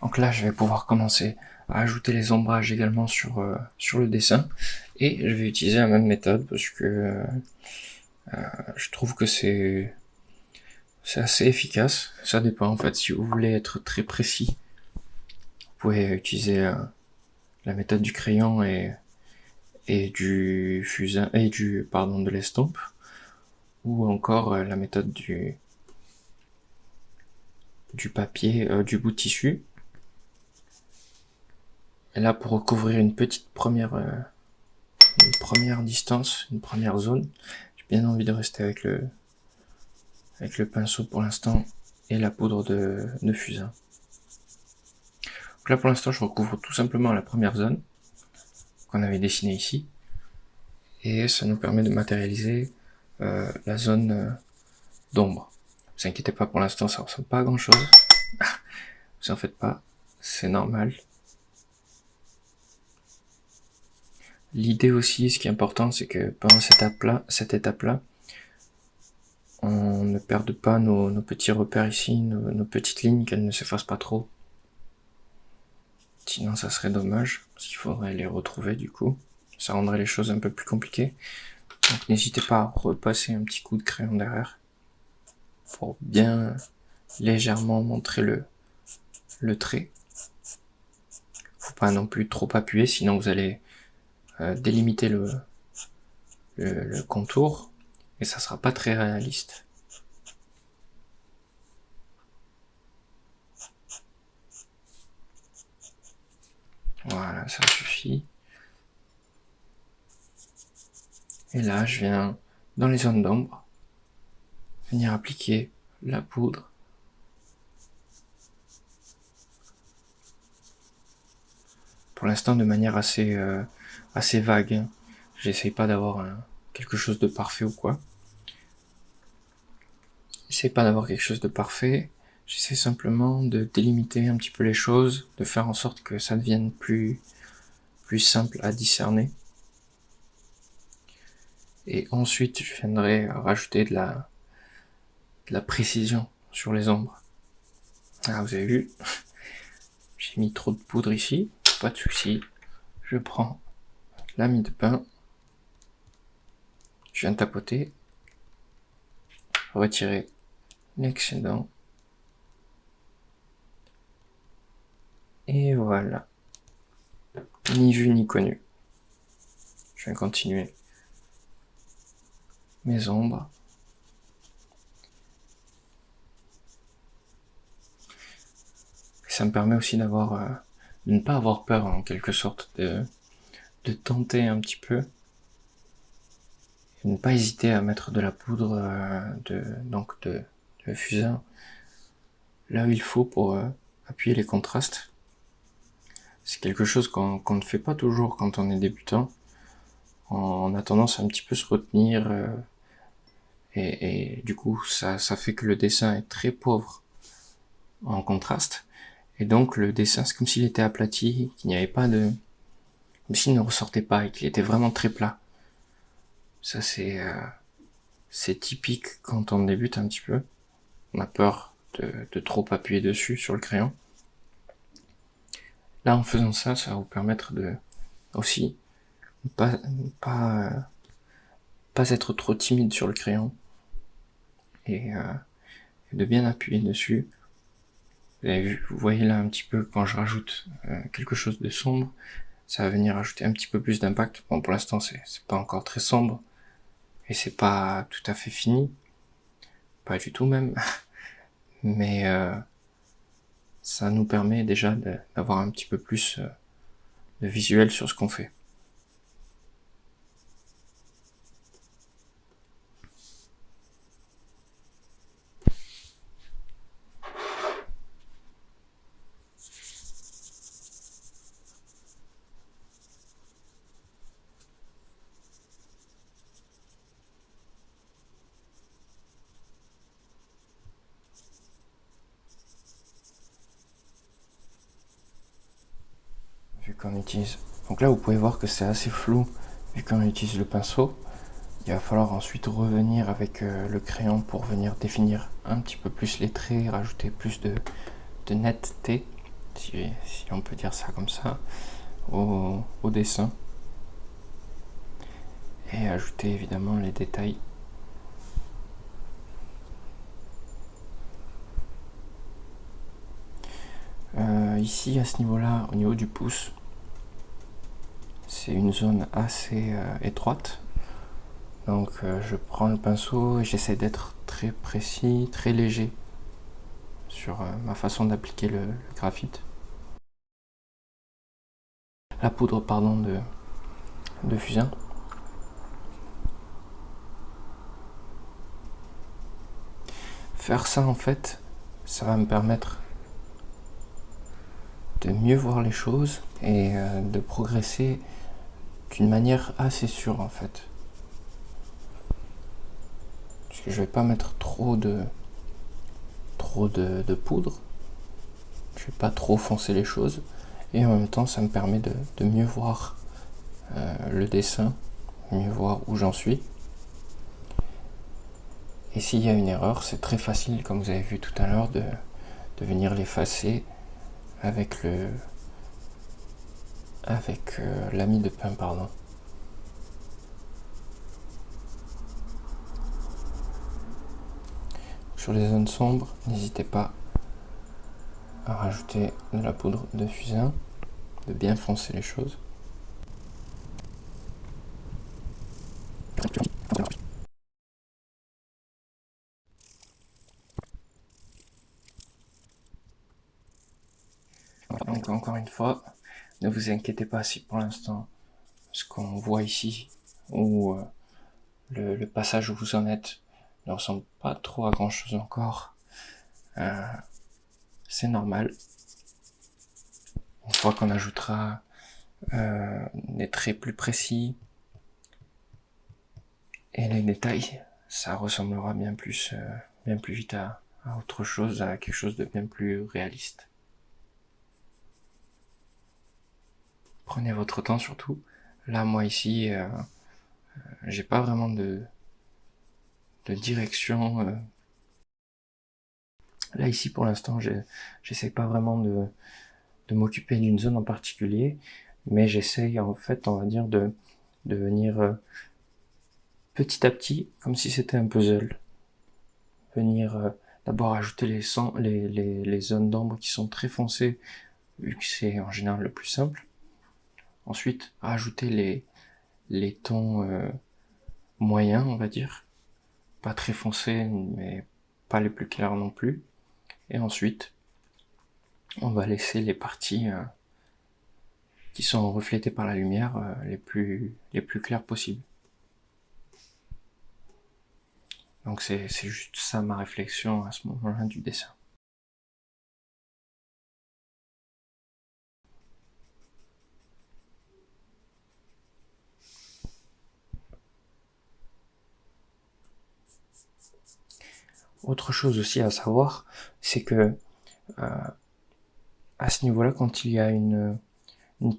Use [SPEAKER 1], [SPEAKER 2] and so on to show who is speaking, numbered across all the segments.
[SPEAKER 1] Donc là, je vais pouvoir commencer à ajouter les ombrages également sur le dessin. Et je vais utiliser la même méthode parce que je trouve que c'est assez efficace. Ça dépend en fait. Si vous voulez être très précis, vous pouvez utiliser la méthode du crayon et du fusain et de l'estompe, ou encore la méthode du papier, du bout de tissu. Et là, pour recouvrir une première distance, une première zone, j'ai bien envie de rester avec le pinceau pour l'instant et la poudre de fusain. Donc là, pour l'instant, je recouvre tout simplement la première zone qu'on avait dessinée ici, et ça nous permet de matérialiser la zone d'ombre. Ne vous inquiétez pas, pour l'instant, ça ressemble pas à grand chose. Vous en faites pas, c'est normal. L'idée aussi, ce qui est important, c'est que pendant cette étape-là, on ne perde pas nos petits repères ici, nos petites lignes, qu'elles ne s'effacent pas trop. Sinon, ça serait dommage, parce qu'il faudrait les retrouver du coup. Ça rendrait les choses un peu plus compliquées. Donc n'hésitez pas à repasser un petit coup de crayon derrière, pour bien légèrement montrer le trait. Faut pas non plus trop appuyer, sinon vous allez délimiter le contour, et ça sera pas très réaliste. Voilà, ça suffit. Et là, je viens dans les zones d'ombre, venir appliquer la poudre. Pour l'instant, de manière assez vague. Hein. J'essaye pas d'avoir quelque chose de parfait ou quoi. J'essaie pas d'avoir quelque chose de parfait. J'essaie simplement de délimiter un petit peu les choses, de faire en sorte que ça devienne plus simple à discerner. Et ensuite, je viendrai rajouter de la précision sur les ombres. Ah, vous avez vu, j'ai mis trop de poudre ici, pas de souci. Je prends la mie de pain, je viens tapoter, retirer l'excédent, et voilà. Ni vu ni connu. Je viens continuer mes ombres. Ça me permet aussi de ne pas avoir peur en quelque sorte, de tenter un petit peu, et ne pas hésiter à mettre de la poudre de fusain là où il faut pour appuyer les contrastes. C'est quelque chose qu'on ne fait pas toujours quand on est débutant. On a tendance à un petit peu se retenir, et du coup ça fait que le dessin est très pauvre en contraste, et donc le dessin c'est comme s'il était aplati, qu'il n'y avait pas comme s'il ne ressortait pas et qu'il était vraiment très plat. Ça c'est typique quand on débute un petit peu, on a peur de trop appuyer dessus sur le crayon. Là, en faisant ça, ça va vous permettre de aussi pas être trop timide sur le crayon, et de bien appuyer dessus. Vous voyez là un petit peu, quand je rajoute quelque chose de sombre, ça va venir ajouter un petit peu plus d'impact. Bon, pour l'instant, c'est pas encore très sombre, et c'est pas tout à fait fini, pas du tout même, mais ça nous permet déjà d'avoir un petit peu plus de visuel sur ce qu'on fait. Vu qu'on utilise... Donc là, vous pouvez voir que c'est assez flou, vu qu'on utilise le pinceau. Il va falloir ensuite revenir avec le crayon pour venir définir un petit peu plus les traits, rajouter plus de netteté. si on peut dire ça comme ça, au dessin. Et ajouter évidemment les détails. Ici, à ce niveau-là, au niveau du pouce, c'est une zone assez étroite. Donc je prends le pinceau et j'essaie d'être très précis, très léger sur ma façon d'appliquer le graphite. La poudre, pardon, de fusain. Faire ça, en fait, ça va me permettre de mieux voir les choses et de progresser d'une manière assez sûre, en fait. Parce que je vais pas mettre trop de poudre, je vais pas trop foncer les choses, et en même temps ça me permet de mieux voir le dessin, mieux voir où j'en suis. Et s'il y a une erreur, c'est très facile, comme vous avez vu tout à l'heure, de venir l'effacer avec l'ami de pain, pardon. Sur les zones sombres, n'hésitez pas à rajouter de la poudre de fusain, de bien foncer les choses. Donc encore une fois, ne vous inquiétez pas si pour l'instant ce qu'on voit ici ou le passage où vous en êtes ne ressemble pas trop à grand chose encore. C'est normal. Une fois qu'on ajoutera des traits plus précis et les détails, ça ressemblera bien plus vite à autre chose, à quelque chose de bien plus réaliste. Prenez votre temps surtout. Là, moi ici, j'ai pas vraiment de direction. Là ici, pour l'instant, j'essaie pas vraiment de m'occuper d'une zone en particulier, mais j'essaye en fait, on va dire, de venir petit à petit, comme si c'était un puzzle. Venir d'abord ajouter les zones d'ombre qui sont très foncées, vu que c'est en général le plus simple. Ensuite, rajouter les tons moyens, on va dire. Pas très foncés, mais pas les plus clairs non plus. Et ensuite, on va laisser les parties qui sont reflétées par la lumière les plus claires possibles. Donc c'est juste ça ma réflexion à ce moment-là du dessin. Autre chose aussi à savoir, c'est que à ce niveau-là, quand il y a une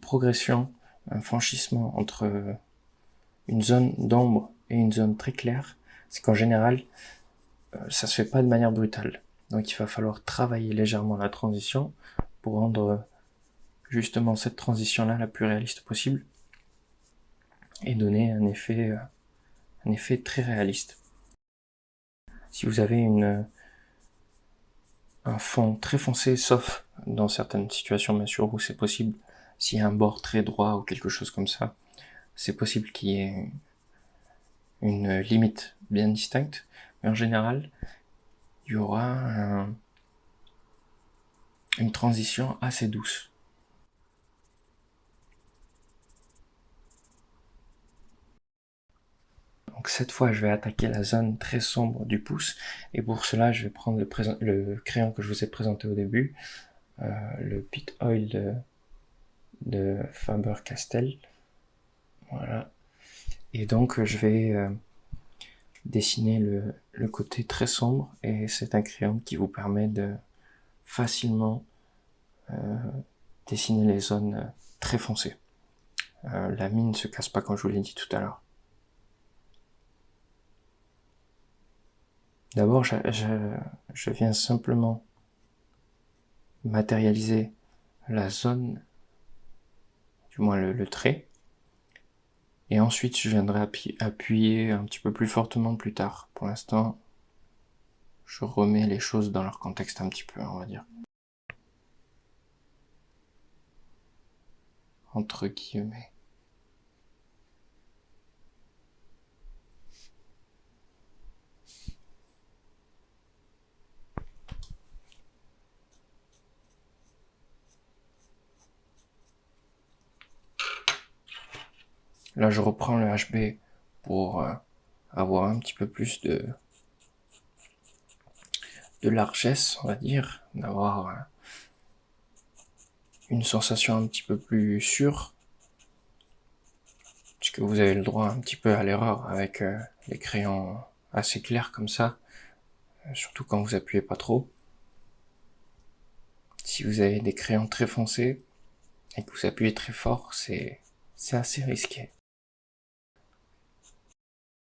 [SPEAKER 1] progression, un franchissement entre une zone d'ombre et une zone très claire, c'est qu'en général, ça se fait pas de manière brutale. Donc il va falloir travailler légèrement la transition pour rendre justement cette transition-là la plus réaliste possible et donner un effet très réaliste. Si vous avez un fond très foncé, sauf dans certaines situations bien sûr où c'est possible, s'il y a un bord très droit ou quelque chose comme ça, c'est possible qu'il y ait une limite bien distincte, mais en général, il y aura une transition assez douce. Donc cette fois, je vais attaquer la zone très sombre du pouce, et pour cela, je vais prendre le crayon que je vous ai présenté au début, le Pit Oil de Faber-Castell. Voilà. Et donc, je vais dessiner le côté très sombre, et c'est un crayon qui vous permet de facilement dessiner les zones très foncées. La mine ne se casse pas comme je vous l'ai dit tout à l'heure. D'abord, je viens simplement matérialiser la zone, du moins le trait, et ensuite je viendrai appuyer un petit peu plus fortement plus tard. Pour l'instant, je remets les choses dans leur contexte un petit peu, on va dire. Entre guillemets. Là, je reprends le HB pour avoir un petit peu plus de largesse, on va dire, d'avoir une sensation un petit peu plus sûre, puisque vous avez le droit un petit peu à l'erreur avec les crayons assez clairs comme ça, surtout quand vous appuyez pas trop. Si vous avez des crayons très foncés et que vous appuyez très fort, c'est assez risqué.